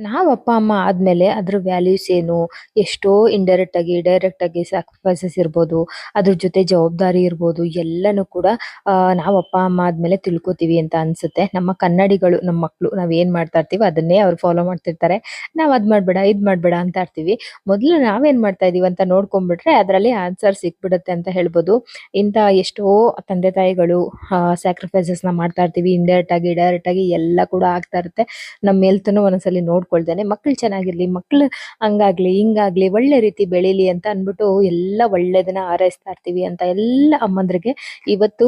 ನಾವ್ ಅಪ್ಪ ಅಮ್ಮ ಆದ್ಮೇಲೆ ಅದ್ರ ವ್ಯಾಲ್ಯೂಸ್ ಏನು, ಎಷ್ಟೋ ಇಂಡೈರೆಕ್ಟ್ ಆಗಿ, ಡೈರೆಕ್ಟ್ ಆಗಿ ಸ್ಯಾಕ್ರಿಫೈಸಸ್ ಇರ್ಬೋದು, ಅದ್ರ ಜೊತೆ ಜವಾಬ್ದಾರಿ ಇರ್ಬೋದು, ಎಲ್ಲನೂ ಕೂಡ ನಾವ್ ಅಪ್ಪ ಅಮ್ಮ ಆದ್ಮೇಲೆ ತಿಳ್ಕೊತೀವಿ ಅಂತ ಅನ್ಸುತ್ತೆ. ನಮ್ಮ ಕನ್ನಡಿಗಳು, ನಮ್ಮ ಮಕ್ಳು ನಾವ್ ಏನ್ ಮಾಡ್ತಾ ಇರ್ತೀವಿ ಅದನ್ನೇ ಅವ್ರು ಫಾಲೋ ಮಾಡ್ತಿರ್ತಾರೆ. ನಾವ್ ಅದ್ ಮಾಡ್ಬೇಡ, ಇದ್ ಮಾಡ್ಬೇಡ ಅಂತ ಇರ್ತೀವಿ. ಮೊದ್ಲು ನಾವೇನ್ ಮಾಡ್ತಾ ಇದೀವಿ ಅಂತ ನೋಡ್ಕೊಂಡ್ಬಿಟ್ರೆ ಅದ್ರಲ್ಲಿ ಆನ್ಸರ್ ಸಿಕ್ಬಿಡುತ್ತೆ ಅಂತ ಹೇಳ್ಬೋದು. ಇಂತ ಎಷ್ಟೋ ತಂದೆ ತಾಯಿಗಳು ಸ್ಯಾಕ್ರಿಫೈಸಸ್ ನ ಮಾಡ್ತಾ ಇರ್ತೀವಿ. ಇಂಡೈರೆಕ್ಟ್ ಆಗಿ, ಡೈರೆಕ್ಟ್ ಆಗಿ ಎಲ್ಲ ಕೂಡ ಆಗ್ತಾ ಇರುತ್ತೆ. ನಮ್ಮ ಹೆಲ್ತ್‌ನು ಒಂದೊಂದ್ಸಲಿ ನೋಡ್ಕೊಳ್ದೇನೆ ಮಕ್ಳು ಚೆನ್ನಾಗಿರ್ಲಿ, ಮಕ್ಳು ಹಂಗಾಗ್ಲಿ, ಹಿಂಗಾಗ್ಲಿ, ಒಳ್ಳೆ ರೀತಿ ಬೆಳೀಲಿ ಅಂತ ಅನ್ಬಿಟ್ಟು ಎಲ್ಲ ಒಳ್ಳೇದನ್ನ ಹಾರೈಸ್ತಾ ಇರ್ತೀವಿ ಅಂತ ಎಲ್ಲ ಅಮ್ಮಂದ್ರಿಗೆ ಇವತ್ತು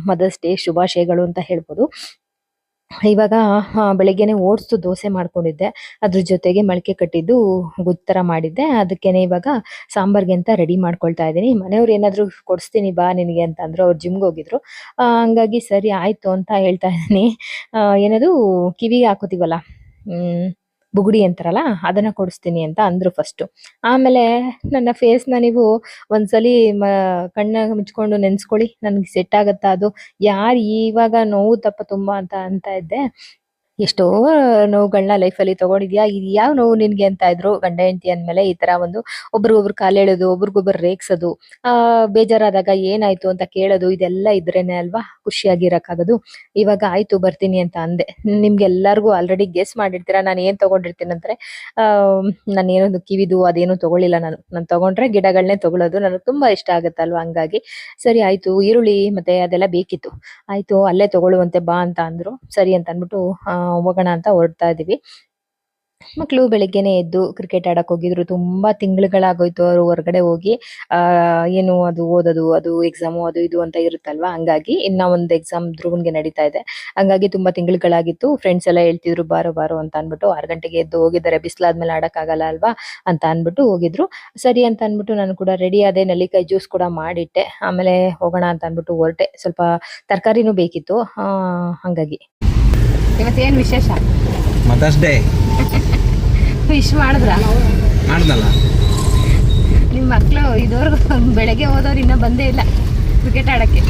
ಮದರ್ಸ್ ಡೇ ಶುಭಾಶಯಗಳು ಅಂತ ಹೇಳ್ಬೋದು. ಇವಾಗ ಬೆಳಿಗ್ಗೆನೆ ಓಟ್ಸ್ ದೋಸೆ ಮಾಡ್ಕೊಂಡಿದ್ದೆ. ಅದ್ರ ಜೊತೆಗೆ ಮೊಳಕೆ ಕಟ್ಟಿದ್ದು ಗೊಜ್ಜು ತರ ಮಾಡಿದ್ದೆ. ಅದಕ್ಕೇನೆ ಇವಾಗ ಸಾಂಬಾರ್ಗೆ ಅಂತ ರೆಡಿ ಮಾಡ್ಕೊಳ್ತಾ ಇದ್ದೀನಿ. ಮನೆಯವ್ರು ಏನಾದ್ರು ಕೊಡಿಸ್ತೀನಿ ಬಾ ನಿನಗೆ ಅಂತ ಅಂದ್ರು. ಅವ್ರು ಜಿಮ್‌ಗೆ ಹೋಗಿದ್ರು. ಹಂಗಾಗಿ ಸರಿ ಆಯ್ತು ಅಂತ ಹೇಳ್ತಾ ಇದೀನಿ. ಏನದು ಕಿವಿಗೆ ಹಾಕೋತೀವಲ್ಲ, ಹ್ಮ್ ಬುಗುಡಿ ಅಂತಾರಲ್ಲ ಅದನ್ನ ಕೊಡಿಸ್ತೀನಿ ಅಂತ ಅಂದ್ರು ಫಸ್ಟು. ಆಮೇಲೆ ನನ್ನ ಫೇಸ್‌ನ ನೀವು ಒಂದ್ಸಲಿ ಮ ಕಣ್ಣಾಗ ಮುಚ್ಕೊಂಡು ನೆನ್ಸ್ಕೊಳ್ಳಿ. ನನ್ಗೆ ಸೆಟ್ ಆಗತ್ತಾ ಅದು? ಯಾರ್ ಇವಾಗ ನೋವು ತಪ್ಪ ತುಂಬಾ ಅಂತ ಇದ್ದೆ. ಎಷ್ಟೋ ನೋವುಗಳನ್ನ ಲೈಫಲ್ಲಿ ತಗೊಂಡಿದ್ಯಾ? ಇದು ಯಾವ ನೋವು ನಿನ್ಗೆ ಅಂತ ಇದ್ರು. ಗಂಡ ಹೆಂಡತಿ ಅಂದ್ಮೇಲೆ ಈ ತರ ಒಂದು ಒಬ್ರಿಗೊಬ್ರು ಕಾಲೆಳೆಯೋದು, ಒಬ್ರಿಗೊಬ್ರು ರೇಗ್ಸೋದು, ಬೇಜಾರಾದಾಗ ಏನಾಯ್ತು ಅಂತ ಕೇಳೋದು, ಇದೆಲ್ಲ ಇದ್ರೇನೆ ಅಲ್ವಾ ಖುಷಿಯಾಗಿರಕ್ಕಾಗೋದು. ಇವಾಗ ಆಯ್ತು ಬರ್ತೀನಿ ಅಂತ ಅಂದೆ. ನಿಮ್ಗೆಲ್ಲರಿಗೂ ಆಲ್ರೆಡಿ ಗೆಸ್ ಮಾಡಿರ್ತೀರಾ ನಾನು ಏನ್ ತಗೊಂಡಿರ್ತೀನಿ ಅಂದ್ರೆ, ಆ ನಾನೇನೊಂದು ಕಿವಿದು ಅದೇನು ತಗೊಳ್ಳಿಲ್ಲ ನಾನು. ನಾನ್ ತಗೊಂಡ್ರೆ ಗಿಡಗಳನ್ನೇ ತಗೊಳ್ಳೋದು. ನನಗೆ ತುಂಬಾ ಇಷ್ಟ ಆಗತ್ತಲ್ವಾ ಹಂಗಾಗಿ. ಸರಿ ಆಯ್ತು, ಈರುಳ್ಳಿ ಮತ್ತೆ ಅದೆಲ್ಲ ಬೇಕಿತ್ತು. ಆಯ್ತು ಅಲ್ಲೇ ತಗೊಳ್ಳುವಂತೆ ಬಾ ಅಂತ ಅಂದ್ರು. ಸರಿ ಅಂತ ಅನ್ಬಿಟ್ಟು ಹೋಗೋಣ ಅಂತ ಹೊರಡ್ತಾ ಇದೀವಿ. ಮಕ್ಳು ಬೆಳಿಗ್ಗೆನೆ ಎದ್ದು ಕ್ರಿಕೆಟ್ ಆಡಕ್ ಹೋಗಿದ್ರು. ತುಂಬಾ ತಿಂಗಳುಗಳಾಗೋಯ್ತು ಅವ್ರು ಹೊರಗಡೆ ಹೋಗಿ. ಏನು ಅದು ಓದೋದು, ಅದು ಎಕ್ಸಾಮು, ಅದು ಇದು ಅಂತ ಇರುತ್ತಲ್ವಾ. ಹಂಗಾಗಿ ಇನ್ನ ಒಂದು ಎಕ್ಸಾಮ್ ಧ್ರುವನ್ಗೆ ನಡೀತಾ ಇದೆ. ಹಂಗಾಗಿ ತುಂಬಾ ತಿಂಗಳುಗಳಾಗಿತ್ತು. ಫ್ರೆಂಡ್ಸ್ ಎಲ್ಲ ಹೇಳ್ತಿದ್ರು ಬಾರೋ ಬಾರೋ ಅಂತ ಅನ್ಬಿಟ್ಟು. 6 ಗಂಟೆಗೆ ಎದ್ದು ಹೋಗಿದ್ದಾರೆ. ಬಿಸಿಲಾದ್ಮೇಲೆ ಆಡಕ್ ಆಗಲ್ಲ ಅಲ್ವಾ ಅಂತ ಅನ್ಬಿಟ್ಟು ಹೋಗಿದ್ರು. ಸರಿ ಅಂತ ಅನ್ಬಿಟ್ಟು ನಾನು ಕೂಡ ರೆಡಿ ಆದೆ. ನೆಲ್ಲಿಕಾಯಿ ಜ್ಯೂಸ್ ಕೂಡ ಮಾಡಿಟ್ಟೆ. ಆಮೇಲೆ ಹೋಗೋಣ ಅಂತ ಅನ್ಬಿಟ್ಟು ಹೊರಟೆ. ಸ್ವಲ್ಪ ತರಕಾರಿನೂ ಬೇಕಿತ್ತು. ಹಂಗಾಗಿ ಇವತ್ತೇನ್ ವಿಶೇಷ? ಮದರ್ಸ್ ಡೇ ವಿಶ್ ಮಾಡಿದ್ರ? ಮಾಡ್ದಲ್ಲ. ನಿಮ್ ಮಕ್ಳು ಇದುವರೆಗೂ ಬೆಳಗ್ಗೆ ಹೋದವ್ರು ಇನ್ನ ಬಂದೇ ಇಲ್ಲ ಕ್ರಿಕೆಟ್ ಆಡಕ್ಕೆ.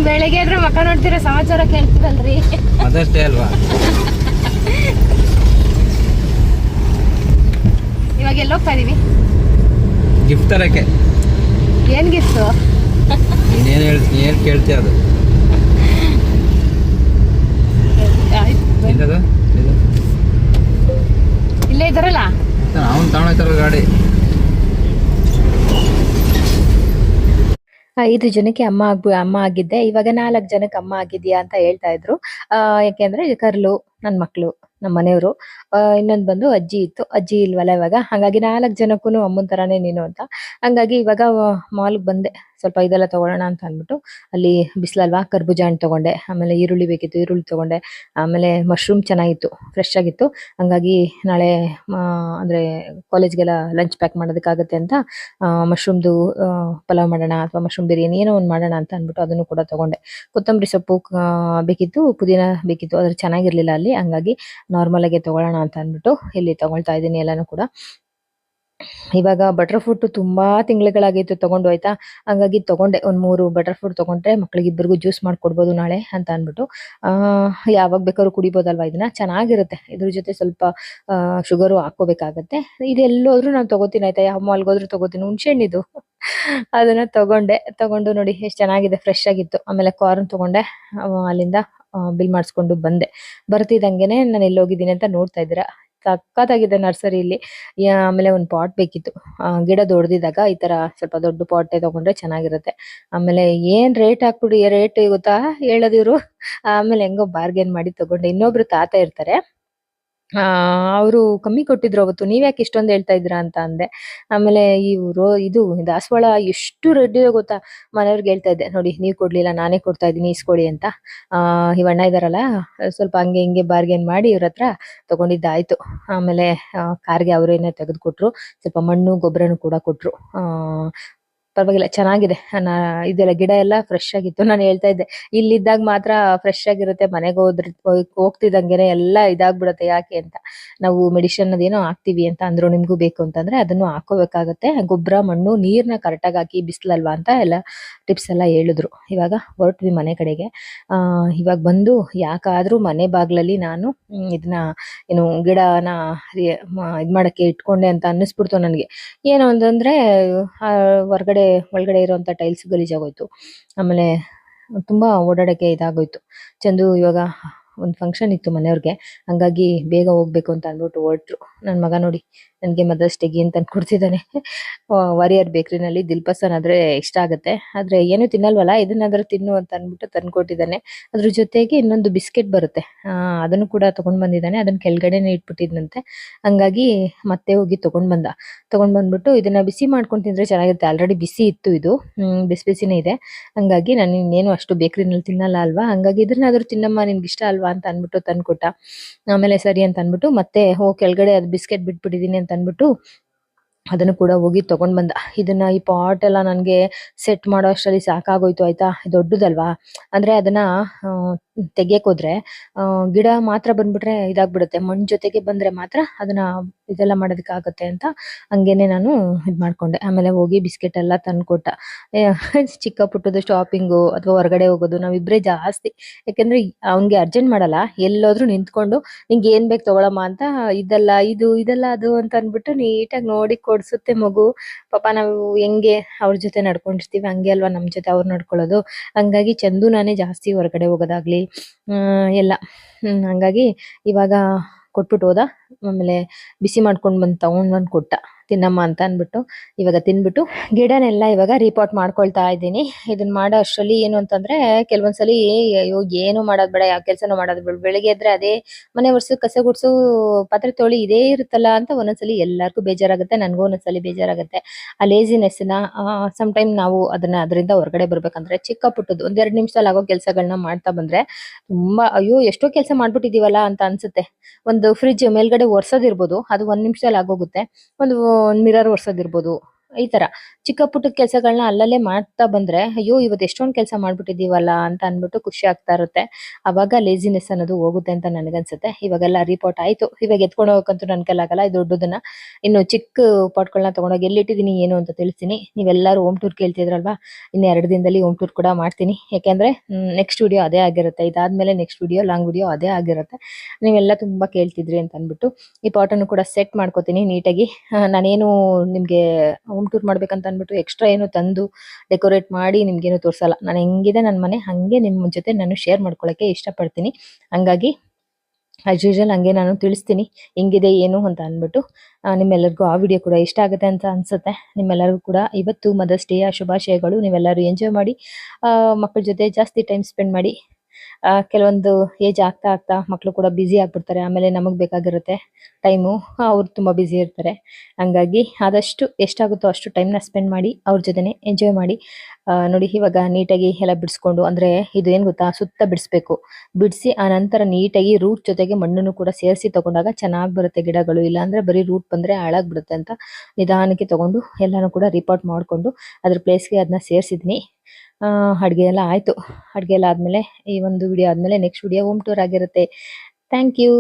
ಬೆಳಗ್ಗೆ ಆದ್ರೆ ಮಕ್ಕ ನೋಡ್ತೀರಾ, ಸಮಾಚಾರ ಕೇಳ್ತೀರಲ್ರಿ. ಮದರ್ಸ್ ಡೇ ಅಲ್ವಾ? ಇವಾಗ ಎಲ್ಲೋಗ್ತಾ ಇದೀವಿ? ಗಿಫ್ಟ್ ತರಕ್ಕೆ. ಏನ್ ಗಿಫ್ಟು? ಏನ್ ಕೇಳ್ತೀಯ ಅದು? ಎಂತದು? ಇಲ್ಲೇ ಇದಾರಲ್ಲ ಅವನು ತಗೊಂಡೋಯ್ತಾರ ಗಾಡಿ. 5 ಜನಕ್ಕೆ ಅಮ್ಮ ಆಗಿದ್ದೆ. ಇವಾಗ 4 ಜನಕ್ಕೆ ಅಮ್ಮ ಆಗಿದ್ಯಾ ಅಂತ ಹೇಳ್ತಾ ಇದ್ರು. ಯಾಕೆಂದ್ರೆ ಕರ್ಲು, ನನ್ ಮಕ್ಳು, ನಮ್ಮ ಮನೆಯವರು, ಇನ್ನೊಂದ್ ಬಂದು ಅಜ್ಜಿ ಇತ್ತು. ಅಜ್ಜಿ ಇಲ್ವಲ್ಲ ಇವಾಗ. ಹಂಗಾಗಿ 4 ಜನಕ್ಕೂನು ಅಮ್ಮನ್ ತರಾನೇ ನೀನು ಅಂತ. ಹಂಗಾಗಿ ಇವಾಗ ಮಾಲ್ಗ್ ಬಂದೆ. ಸ್ವಲ್ಪ ಇದೆಲ್ಲ ತಗೊಳ್ಳೋಣ ಅಂತ ಅಂದ್ಬಿಟ್ಟು. ಅಲ್ಲಿ ಬಿಸಿಲಲ್ವಾ, ಕರ್ಬೂಜ ಹಣ್ಣು ತಗೊಂಡೆ. ಆಮೇಲೆ ಈರುಳ್ಳಿ ಬೇಕಿತ್ತು, ಈರುಳ್ಳಿ ತಗೊಂಡೆ. ಆಮೇಲೆ ಮಶ್ರೂಮ್ ಚೆನ್ನಾಗಿತ್ತು, ಫ್ರೆಶ್ ಆಗಿತ್ತು. ಹಂಗಾಗಿ ನಾಳೆ ಅಂದ್ರೆ ಕಾಲೇಜ್ಗೆಲ್ಲ ಲಂಚ್ ಪ್ಯಾಕ್ ಮಾಡೋದಕ್ಕಾಗತ್ತೆ ಅಂತ ಮಶ್ರೂಮ್ದು ಪಲಾವ್ ಮಾಡೋಣ ಅಥವಾ ಮಶ್ರೂಮ್ ಬಿರಿಯಾನಿ ಏನೋ ಒಂದು ಮಾಡೋಣ ಅಂತ ಅಂದ್ಬಿಟ್ಟು ಅದನ್ನು ಕೂಡ ತಗೊಂಡೆ. ಕೊತ್ತಂಬರಿ ಸೊಪ್ಪು ಬೇಕಿತ್ತು, ಪುದೀನ ಬೇಕಿತ್ತು. ಆದ್ರೆ ಚೆನ್ನಾಗಿರ್ಲಿಲ್ಲ ಅಲ್ಲಿ. ಹಂಗಾಗಿ ನಾರ್ಮಲ್ ಆಗಿ ತಗೊಳ್ಳೋಣ ಅಂತ ಅಂದ್ಬಿಟ್ಟು ಇಲ್ಲಿ ತಗೊಳ್ತಾ ಇದ್ದೀನಿ ಎಲ್ಲಾನು ಕೂಡ. ಇವಾಗ ಬಟರ್ ಫ್ರೂಟ್ ತುಂಬಾ ತಿಂಗಳುಗಳಾಗಿತ್ತು ತಗೊಂಡು, ಆಯ್ತಾ. ಹಂಗಾಗಿ ತಗೊಂಡೆ ಒಂದ್ 3 ಬಟರ್ ಫ್ರೂಟ್ ತಗೊಂಡ್ರೆ ಮಕ್ಳಿಗೆ ಇಬ್ಬರಿಗೂ ಜ್ಯೂಸ್ ಮಾಡ್ಕೊಡ್ಬೋದು ನಾಳೆ ಅಂತ ಅನ್ಬಿಟ್ಟು. ಯಾವಾಗ ಬೇಕಾದ್ರೂ ಕುಡಿಬೋದಲ್ವಾ ಇದನ್ನ, ಚೆನ್ನಾಗಿರುತ್ತೆ. ಇದ್ರ ಜೊತೆ ಸ್ವಲ್ಪ ಶುಗರು ಹಾಕೋಬೇಕಾಗತ್ತೆ. ಇದೆಲ್ಲೋದ್ರೂ ನಾನು ತಗೋತೀನಿ ಆಯ್ತಾ. ಯಾವ ಮಾಲ್ಗೆ ಹೋದ್ರೂ ತಗೋತೀನಿ. ಹುಣ್ಸೆ ಹಣ್ಣಿದು ಅದನ್ನ ತಗೊಂಡು ನೋಡಿ ಎಷ್ಟು ಚೆನ್ನಾಗಿದೆ, ಫ್ರೆಶ್ ಆಗಿತ್ತು. ಆಮೇಲೆ ಕಾರ್ನ್ ತಗೊಂಡೆ. ಅಲ್ಲಿಂದ ಬಿಲ್ ಮಾಡಿಸ್ಕೊಂಡು ಬಂದೆ. ಬರ್ತಿದ್ದಂಗೆನೆ ನಾನು ಎಲ್ಲಿ ಹೋಗಿದ್ದೀನಿ ಅಂತ ನೋಡ್ತಾ ಇದ್ದೀರಾ. ಸಕ್ಕತ್ತಾಗಿದೆ ನರ್ಸರಿಲಿ. ಆಮೇಲೆ ಒಂದು ಪಾಟ್ ಬೇಕಿತ್ತು. ಗಿಡ ದೊಡ್ಡದಿದ್ದಾಗ ಈ ತರ ಸ್ವಲ್ಪ ದೊಡ್ಡ ಪಾಟೇ ತಗೊಂಡ್ರೆ ಚೆನ್ನಾಗಿರುತ್ತೆ. ಆಮೇಲೆ ಏನ್ ರೇಟ್ ಗೊತ್ತಾ ಹೇಳೋದಿವ್ರು. ಆಮೇಲೆ ಹೆಂಗೋ ಬಾರ್ಗೇನ್ ಮಾಡಿ ತಗೊಂಡೆ. ಇನ್ನೊಬ್ರು ತಾತ ಇರ್ತಾರೆ. ಅವ್ರು ಕಮ್ಮಿ ಕೊಟ್ಟಿದ್ರು ಅವತ್ತು. ನೀವ್ಯಾಕೆ ಇಷ್ಟೊಂದ್ ಹೇಳ್ತಾ ಇದ್ದೀರಾ ಅಂತ ಅಂದೆ. ಆಮೇಲೆ ಇದು ದಾಸವಾಳ ಎಷ್ಟು ರೆಡ್ ಇದೆ ಗೊತ್ತಾ. ಮನೆಯವ್ರಿಗೆ ಹೇಳ್ತಾ ಇದ್ದೆ, ನೋಡಿ ನೀವ್ ಕೊಡ್ಲಿಲ್ಲ ನಾನೇ ಕೊಡ್ತಾ ಇದ್ದೀನಿ, ಇಸ್ಕೊಳ್ಳಿ ಅಂತ. ಇವ್ ಅಣ್ಣ ಇದಾರಲ್ಲ, ಸ್ವಲ್ಪ ಹಂಗೆ ಹಿಂಗೆ ಬಾರ್ಗೇನ್ ಮಾಡಿ ಇವ್ರ ಹತ್ರ ತಗೊಂಡಿದ್ದಾಯ್ತು. ಆಮೇಲೆ ಕಾರ್ಗೆ ಅವ್ರೇನೆ ತೆಗೆದುಕೊಟ್ರು. ಸ್ವಲ್ಪ ಮಣ್ಣು ಗೊಬ್ಬರನು ಕೂಡ ಕೊಟ್ರು. ಪರವಾಗಿಲ್ಲ ಚೆನ್ನಾಗಿದೆ. ಇದೆಲ್ಲ ಗಿಡ ಎಲ್ಲ ಫ್ರೆಶ್ ಆಗಿತ್ತು. ನಾನು ಹೇಳ್ತಾ ಇದ್ದೆ, ಇಲ್ಲಿದ್ದಾಗ ಮಾತ್ರ ಫ್ರೆಶ್ ಆಗಿರುತ್ತೆ. ಮನೆಗೆ ಹೋಗ್ತಿದ್ದಂಗೆನೆ ಎಲ್ಲ ಇದಾಗ್ಬಿಡುತ್ತೆ ಯಾಕೆ ಅಂತ. ನಾವು ಮೆಡಿಸಿನ್ ಅದೇನೋ ಹಾಕ್ತಿವಿ ಅಂತ ಅಂದ್ರು. ನಿಮ್ಗೂ ಬೇಕು ಅಂತಂದ್ರೆ ಅದನ್ನು ಹಾಕೋಬೇಕಾಗತ್ತೆ. ಗೊಬ್ಬರ, ಮಣ್ಣು, ನೀರ್ನ ಕರೆಕ್ಟಾಗಿ ಹಾಕಿ ಬಿಸಿಲಲ್ವಾ ಅಂತ ಎಲ್ಲ ಟಿಪ್ಸ್ ಎಲ್ಲ ಹೇಳಿದ್ರು. ಇವಾಗ ಹೊರಟ್ವಿ ಮನೆ ಕಡೆಗೆ. ಇವಾಗ ಬಂದು ಯಾಕಾದ್ರೂ ಮನೆ ಬಾಗ್ಲಲ್ಲಿ ನಾನು ಇದನ್ನ ಏನು ಗಿಡನ ಇದ್ ಮಾಡಕ್ಕೆ ಇಟ್ಕೊಂಡೆ ಅಂತ ಅನ್ನಿಸ್ಬಿಡ್ತು ನನಗೆ. ಏನು ಅಂತಂದ್ರೆ ಒಳಗಡೆ ಇರುವಂತ ಟೈಲ್ಸ್ ಗಲೀಜಾಗೋಯ್ತು. ಆಮೇಲೆ ತುಂಬಾ ಓಡಾಡಕ್ಕೆ ಇದಾಗೋಯ್ತು. ಚಂದು ಇವಾಗ ಒಂದ್ ಫಂಕ್ಷನ್ ಇತ್ತು ಮನೆಯವ್ರಿಗೆ, ಹಂಗಾಗಿ ಬೇಗ ಹೋಗ್ಬೇಕು ಅಂತ ಅಂದ್ಬಿಟ್ಟು ಹೊರಟ್ರು. ನನ್ ಮಗ ನೋಡಿ ನನ್ಗೆ ಮದರ್ಸ್ ಡೇಗೆ ಏನ್ ತಂದು ಕೊಡ್ತಿದ್ದಾನೆ. ವಾರಿಯರ್ ಬೇಕ್ರಿನಲ್ಲಿ ದಿಲ್ಪಸನ್ ಆದ್ರೆ ಇಷ್ಟ ಆಗುತ್ತೆ, ಆದ್ರೆ ಏನು ತಿನ್ನಲ್ವಲ್ಲ, ಇದನ್ನಾದ್ರೂ ತಿನ್ನು ಅಂತ ಅಂದ್ಬಿಟ್ಟು ತಂದ್ಕೊಟ್ಟಿದ್ದಾನೆ. ಅದ್ರ ಜೊತೆಗೆ ಇನ್ನೊಂದು ಬಿಸ್ಕೆಟ್ ಬರುತ್ತೆ, ಅದನ್ನು ಕೂಡ ತಗೊಂಡ್ ಬಂದಿದ್ದಾನೆ. ಅದನ್ನ ಕೆಳಗಡೆನೆ ಇಟ್ಬಿಟ್ಟಿದ್ನಂತೆ. ಹಂಗಾಗಿ ಮತ್ತೆ ಹೋಗಿ ತಗೊಂಡ್ ಬಂದ್ಬಿಟ್ಟು ಇದನ್ನ ಬಿಸಿ ಮಾಡ್ಕೊಂಡು ತಿಂದ್ರೆ ಚೆನ್ನಾಗಿರುತ್ತೆ. ಆಲ್ರೆಡಿ ಬಿಸಿ ಇತ್ತು ಇದು, ಬಿಸಿ ಬಿಸಿನೇ ಇದೆ. ಹಂಗಾಗಿ ನಾನು ಇನ್ನೇನು ಅಷ್ಟು ಬೇಕ್ರಿನಲ್ಲಿ ತಿನ್ನಲ್ಲ ಅಲ್ವಾ, ಹಂಗಾಗಿ ಇದನ್ನಾದ್ರೂ ತಿನ್ನಮ್ಮ ನಿನ್ಗೆ ಇಷ್ಟ ಅಲ್ವಾ ಅಂತ ಅಂದ್ಬಿಟ್ಟು ತಂದ್ಕೊಟ್ಟ. ಆಮೇಲೆ ಸರಿ ಅಂತ ಅಂದ್ಬಿಟ್ಟು ಮತ್ತೆ ಕೆಳಗಡೆ ಅದು ಬಿಸ್ಕೆಟ್ ಬಿಟ್ಬಿಟ್ಟಿದೀನಿ ಅಂತ ಅಂದ್ಬಿಟ್ಟು ಅದನ್ನು ಕೂಡ ಹೋಗಿ ತಗೊಂಡ್ ಬಂದ. ಇದನ್ನ ಈ ಪಾಟ್ ಎಲ್ಲ ನನ್ಗೆ ಸೆಟ್ ಮಾಡೋ ಅಷ್ಟರಲ್ಲಿ ಸಾಕಾಗೋಯ್ತು ಆಯ್ತಾ. ದೊಡ್ಡದಲ್ವಾ, ಅಂದ್ರೆ ಅದನ್ನ ತೆಗಿಯಕ್ ಹೋದ್ರೆ ಗಿಡ ಮಾತ್ರ ಬಂದ್ಬಿಟ್ರೆ ಇದಾಗ್ಬಿಡುತ್ತೆ. ಮಣ್ಣ್ ಜೊತೆಗೆ ಬಂದ್ರೆ ಮಾತ್ರ ಅದನ್ನ ಇದೆಲ್ಲ ಮಾಡೋದಕ್ಕೆ ಆಗುತ್ತೆ ಅಂತ ಹಂಗೇನೆ ನಾನು ಇದ್ ಮಾಡ್ಕೊಂಡೆ. ಆಮೇಲೆ ಹೋಗಿ ಬಿಸ್ಕೆಟ್ ಎಲ್ಲ ತಂದ್ಕೊಟ್ಟ. ಚಿಕ್ಕ ಪುಟ್ಟದ ಶಾಪಿಂಗು ಅಥವಾ ಹೊರಗಡೆ ಹೋಗೋದು ನಾವಿಬ್ರೇ ಜಾಸ್ತಿ. ಯಾಕಂದ್ರೆ ಅವ್ನ್ಗೆ ಅರ್ಜೆಂಟ್ ಮಾಡಲ್ಲ, ಎಲ್ಲೋದ್ರೂ ನಿಂತ್ಕೊಂಡು ನಿಂಗೆ ಏನ್ ಬೇಕು ತಗೊಳಮ್ಮ ಅಂತ, ಇದೆಲ್ಲ ಅದು ಅಂತ ಅಂದ್ಬಿಟ್ಟು ನೀಟಾಗಿ ನೋಡಿ ಕೊಡ್ಸುತ್ತೆ ಮಗು. ಪಾಪ ನಾವು ಹೆಂಗೆ ಅವ್ರ ಜೊತೆ ನಡ್ಕೊಂಡಿರ್ತೀವಿ ಹಂಗೆ ಅಲ್ವಾ ನಮ್ ಜೊತೆ ಅವ್ರು ನಡ್ಕೊಳ್ಳೋದು. ಹಂಗಾಗಿ ಚಂದು ನಾನೇ ಜಾಸ್ತಿ ಹೊರಗಡೆ ಹೋಗೋದಾಗ್ಲಿ ಎಲ್ಲ. ಹಂಗಾಗಿ ಇವಾಗ ಕೊಟ್ಬಿಟ್ಟು ಹೋದ. ಆಮೇಲೆ ಬಿಸಿ ಮಾಡ್ಕೊಂಡ್ ತಗೊಂಡ್ ಕೊಟ್ಟ, ತಿನ್ನಮ್ಮ ಅಂತ ಅನ್ಬಿಟ್ಟು. ಇವಾಗ ತಿನ್ಬಿಟ್ಟು ಗಿಡನೆಲ್ಲ ಇವಾಗ ರೀಪಾಟ್ ಮಾಡ್ಕೊಳ್ತಾ ಇದ್ದೀನಿ. ಇದನ್ನ ಮಾಡೋ ಅಷ್ಟ್ರಲ್ಲಿ ಏನು ಅಂತಂದ್ರೆ ಕೆಲವೊಂದ್ಸಲಿ ಅಯ್ಯೋ ಏನು ಮಾಡೋದ್ ಬೇಡ, ಯಾವ ಕೆಲ್ಸನೂ ಮಾಡೋದ್ ಬೇಡ, ಬೆಳಿಗ್ಗೆ ಎದ್ರೆ ಅದೇ ಮನೆ ಒರ್ಸು, ಕಸ ಗುಡ್ಸು, ಪಾತ್ರೆ ತೊಳಿ ಇದೇ ಇರುತ್ತಲ್ಲ ಅಂತ ಒಂದೊಂದ್ಸಲಿ ಎಲ್ಲಾರ್ಗೂ ಬೇಜಾರಾಗುತ್ತೆ. ನನ್ಗೂ ಒಂದೊಂದ್ಸಲಿ ಬೇಜಾರಾಗುತ್ತೆ. ಆ ಲೇಸಿನೆಸ್ ನ ಸಮ್ ಟೈಮ್ ನಾವು ಅದರಿಂದ ಹೊರಗಡೆ ಬರ್ಬೇಕಂದ್ರೆ ಚಿಕ್ಕ ಪುಟ್ಟದ್ದು 1-2 ನಿಮಿಷದಲ್ಲಿ ಆಗೋ ಕೆಲ್ಸಗಳನ್ನ ಮಾಡ್ತಾ ಬಂದ್ರೆ ತುಂಬಾ ಅಯ್ಯೋ ಎಷ್ಟೋ ಕೆಲಸ ಮಾಡ್ಬಿಟ್ಟಿದೀವಲ್ಲ ಅಂತ ಅನ್ಸುತ್ತೆ. ಒಂದು ಫ್ರಿಡ್ಜ್ ಮೇಲ್ಗಡೆ ಒರ್ಸೋದಿರ್ಬೋದು, ಅದು 1 ನಿಮಿಷದಲ್ಲಿ ಆಗೋಗುತ್ತೆ. ಒಂದು ಮಿರರ್ ಒರ್ಸೋದಿರ್ಬೋದು, ಈ ತರ ಚಿಕ್ಕ ಪುಟ್ಟ ಕೆಲಸಗಳನ್ನ ಅಲ್ಲಲ್ಲೇ ಮಾಡ್ತಾ ಬಂದ್ರೆ ಅಯ್ಯೋ ಇವತ್ತು ಎಷ್ಟೊಂದ್ ಕೆಲಸ ಮಾಡ್ಬಿಟ್ಟಿದೀವಲ್ಲ ಅಂತ ಅನ್ಬಿಟ್ಟು ಖುಷಿ ಆಗ್ತಾ ಇರುತ್ತೆ. ಅವಾಗ ಲೇಸಿನೆಸ್ ಅನ್ನೋದು ಹೋಗುತ್ತೆ ಅಂತ ನನ್ಗನ್ಸುತ್ತೆ. ಇವಾಗೆಲ್ಲ ರೀಪಾಟ್ ಆಯ್ತು. ಇವಾಗ ಎತ್ಕೊಂಡು ಹೋಗಕ್ಕಂತೂ ನನ್ ಕೈಲಾಗಲ್ಲ, ಇದು ದೊಡ್ಡದನ್ನ. ಇನ್ನು ಚಿಕ್ಕ ಪಾಟ್ಗಳನ್ನ ತಗೊಂಡೋಗಿ ಎಲ್ಲಿಟ್ಟಿದೀನಿ ಏನು ಅಂತ ತಿಳಿಸ್ತೀನಿ. ನೀವೆಲ್ಲರೂ ಹೋಮ್ ಟೂರ್ ಕೇಳ್ತಿದ್ರಲ್ವಾ, ಇನ್ನು 2 ದಿನದಲ್ಲಿ ಹೋಮ್ ಟೂರ್ ಕೂಡ ಮಾಡ್ತೀನಿ. ಯಾಕೆಂದ್ರೆ ನೆಕ್ಸ್ಟ್ ವಿಡಿಯೋ ಅದೇ ಆಗಿರುತ್ತೆ. ಇದಾದ್ಮೇಲೆ ನೆಕ್ಸ್ಟ್ ವಿಡಿಯೋ ಲಾಂಗ್ ವಿಡಿಯೋ ಅದೇ ಆಗಿರುತ್ತೆ. ನೀವೆಲ್ಲ ತುಂಬಾ ಕೇಳ್ತಿದ್ರಿ ಅಂತ ಅನ್ಬಿಟ್ಟು ಈ ಪಾಟನ್ನು ಕೂಡ ಸೆಟ್ ಮಾಡ್ಕೋತೀನಿ ನೀಟಾಗಿ. ನಾನೇನು ನಿಮ್ಗೆ ಹೋಮ್ ಟೂರ್ ಮಾಡ್ಬೇಕಂತ ಅನ್ಬಿಟ್ಟು ಎಕ್ಸ್ಟ್ರಾ ಏನು ತಂದು ಡೆಕೋರೇಟ್ ಮಾಡಿ ನಿಮ್ಗೇನು ತೋರ್ಸಲ್ಲ. ನಾನು ಹೆಂಗಿದೆ ನನ್ನ ಮನೆ ಹಂಗೆ ನಿಮ್ ಜೊತೆ ನಾನು ಶೇರ್ ಮಾಡ್ಕೊಳಕ್ಕೆ ಇಷ್ಟಪಡ್ತೀನಿ. ಹಂಗಾಗಿ ಆಸ್ ಯೂಶುವಲ್ ಹಂಗೆ ನಾನು ತಿಳಿಸ್ತೀನಿ ಹೆಂಗಿದೆ ಏನು ಅಂತ ಅನ್ಬಿಟ್ಟು. ನಿಮ್ಮೆಲ್ಲರಿಗೂ ಆ ವಿಡಿಯೋ ಕೂಡ ಇಷ್ಟ ಆಗುತ್ತೆ ಅಂತ ಅನ್ಸುತ್ತೆ. ನಿಮ್ಮೆಲ್ಲರಿಗೂ ಕೂಡ ಇವತ್ತು ಮದರ್ಸ್ ಡೇಯ ಶುಭಾಶಯಗಳು. ನೀವೆಲ್ಲರೂ ಎಂಜಾಯ್ ಮಾಡಿ, ಮಕ್ಕಳ ಜೊತೆ ಜಾಸ್ತಿ ಟೈಮ್ ಸ್ಪೆಂಡ್ ಮಾಡಿ. ಕೆಲವೊಂದು ಏಜ್ ಆಗ್ತಾ ಮಕ್ಕಳು ಕೂಡ ಬ್ಯುಸಿ ಆಗ್ಬಿಡ್ತಾರೆ. ಆಮೇಲೆ ನಮಗ್ ಬೇಕಾಗಿರುತ್ತೆ ಟೈಮು, ಅವ್ರು ತುಂಬಾ ಬ್ಯುಸಿ ಇರ್ತಾರೆ. ಹಂಗಾಗಿ ಆದಷ್ಟು ಎಷ್ಟಾಗುತ್ತೋ ಅಷ್ಟು ಟೈಮ್ನ ಸ್ಪೆಂಡ್ ಮಾಡಿ ಅವ್ರ ಜೊತೆನೆ ಎಂಜಾಯ್ ಮಾಡಿ. ನೋಡಿ ಇವಾಗ ನೀಟಾಗಿ ಎಲ್ಲ ಬಿಡಿಸ್ಕೊಂಡು, ಅಂದ್ರೆ ಇದು ಏನ್ ಗೊತ್ತಾ, ಸುತ್ತ ಬಿಡಿಸ್ಬೇಕು. ಬಿಡಿಸಿ ಆ ನಂತರ ನೀಟಾಗಿ ರೂಟ್ ಜೊತೆಗೆ ಮಣ್ಣನ್ನು ಕೂಡ ಸೇರಿಸಿ ತಗೊಂಡಾಗ ಚೆನ್ನಾಗಿ ಬರುತ್ತೆ ಗಿಡಗಳು. ಇಲ್ಲಾಂದ್ರೆ ಬರೀ ರೂಟ್ ಬಂದ್ರೆ ಹಾಳಾಗ್ಬಿಡುತ್ತೆ ಅಂತ ನಿಧಾನಕ್ಕೆ ತಗೊಂಡು ಎಲ್ಲಾನು ಕೂಡ ರಿಪೋರ್ಟ್ ಮಾಡ್ಕೊಂಡು ಅದ್ರ ಪ್ಲೇಸ್ಗೆ ಅದನ್ನ ಸೇರ್ಸಿದ್ನಿ. ಅಡ್ಗೆ ಎಲ್ಲ ಆಯ್ತು. ಅಡ್ಗೆ ಎಲ್ಲ ಆದ್ಮೇಲೆ ಈ ಒಂದು ವಿಡಿಯೋ ಆದ್ಮೇಲೆ ನೆಕ್ಸ್ಟ್ ವಿಡಿಯೋ ಹೋಮ್ ಟೂರ್ ಆಗಿರುತ್ತೆ. Thank you.